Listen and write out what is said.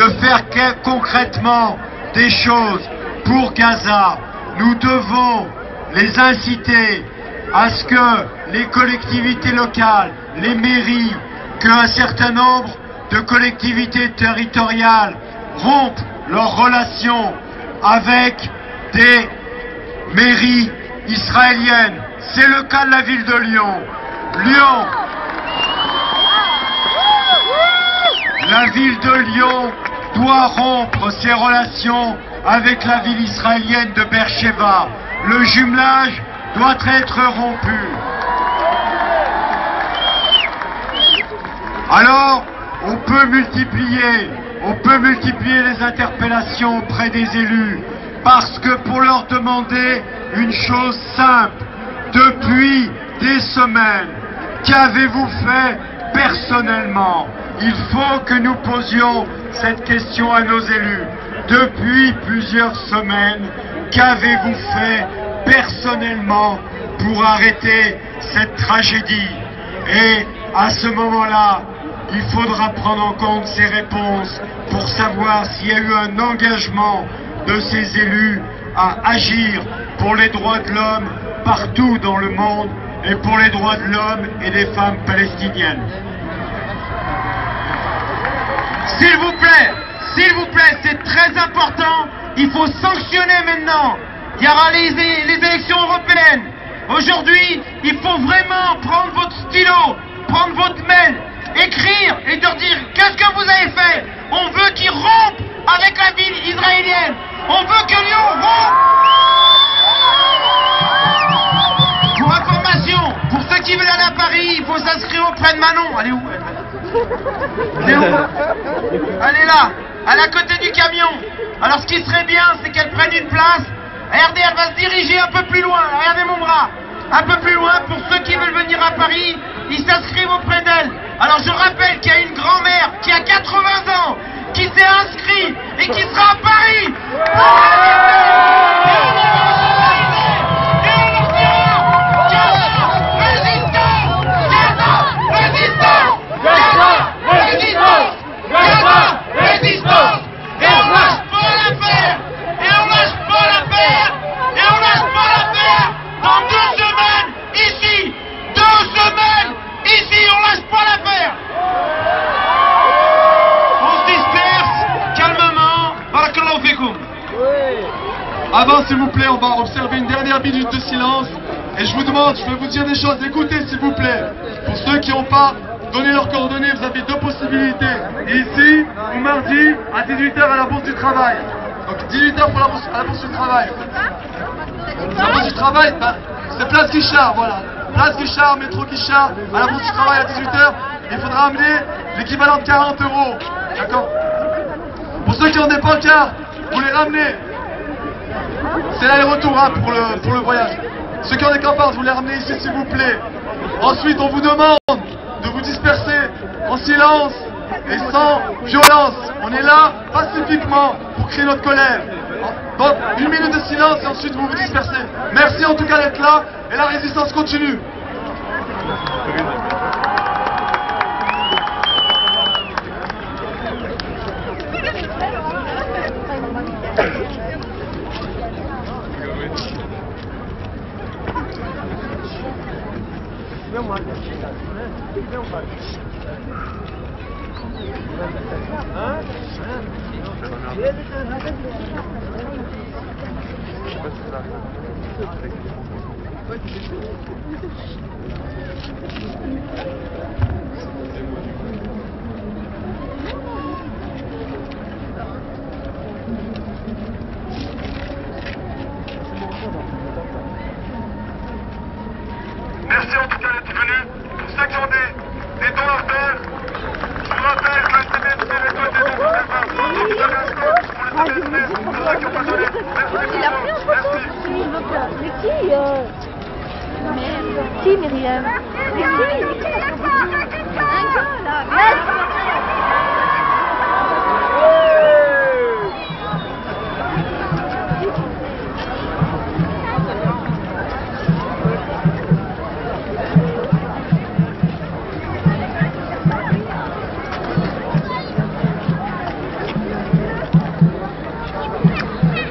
de faire concrètement des choses pour Gaza. Nous devons les inciter à ce que les collectivités locales, les mairies, qu'un certain nombre de collectivités territoriales rompent leurs relations avec des mairies israéliennes. C'est le cas de la ville de Lyon. La ville de Lyon doit rompre ses relations avec la ville israélienne de Beersheba. Le jumelage doit être rompu. Alors, on peut multiplier les interpellations auprès des élus, parce que pour leur demander une chose simple, depuis des semaines, qu'avez-vous fait personnellement? Il faut que nous posions cette question à nos élus. Depuis plusieurs semaines, qu'avez-vous fait personnellement pour arrêter cette tragédie? Et à ce moment-là, il faudra prendre en compte ces réponses pour savoir s'il y a eu un engagement de ces élus à agir pour les droits de l'homme partout dans le monde et pour les droits de l'homme et des femmes palestiniennes. S'il vous plaît, c'est très important, il faut sanctionner maintenant. Il y aura les élections européennes. Aujourd'hui, il faut vraiment prendre votre stylo, prendre votre mail, écrire et leur dire qu'est-ce que vous avez fait. On veut qu'ils rompent avec la ville israélienne. On veut que Lyon rompe. Pour information, pour ceux qui veulent aller à Paris, il faut s'inscrire auprès de Manon. Elle est où? Elle est où? Elle est là, elle est à côté du camion. Alors ce qui serait bien, c'est qu'elle prenne une place. Regardez, elle va se diriger un peu plus loin. Regardez mon bras. Un peu plus loin, pour ceux qui veulent venir à Paris, ils s'inscrivent auprès d'elle. Alors je rappelle qu'il y a une grand-mère qui a 80 ans, qui s'est inscrite et qui sera à Paris. Avant, s'il vous plaît, on va observer une dernière minute de silence. Et je vous demande, je vais vous dire des choses. Écoutez, s'il vous plaît. Pour ceux qui n'ont pas donné leurs coordonnées, vous avez deux possibilités. Ici, ou mardi, à 18h à la Bourse du Travail. Donc 18h pour à la Bourse du Travail. La Bourse du Travail, c'est Place Guichard, voilà. Place Guichard, métro Guichard, à la Bourse du Travail à 18h. Il faudra amener l'équivalent de 40 €. D'accord? Pour ceux qui ont des pancartes, vous les ramenez. C'est l'aller-retour hein, pour le voyage. Ceux qui ont des campards, vous les ramenez ici s'il vous plaît. Ensuite, on vous demande de vous disperser en silence et sans violence. On est là pacifiquement pour crier notre colère. Donc, une minute de silence et ensuite vous vous dispersez. Merci en tout cas d'être là et la résistance continue. Merci en tout cas d'être venus. Pour ceux qui ont des dons à faire, je vous rappelle que le CDSP récolte des dons pour les femmes. Donc vous avez un scope pour le CDSP, pour ceux qui ont pas donné. Merci beaucoup. Merci. Mais qui Myriam? Mais qui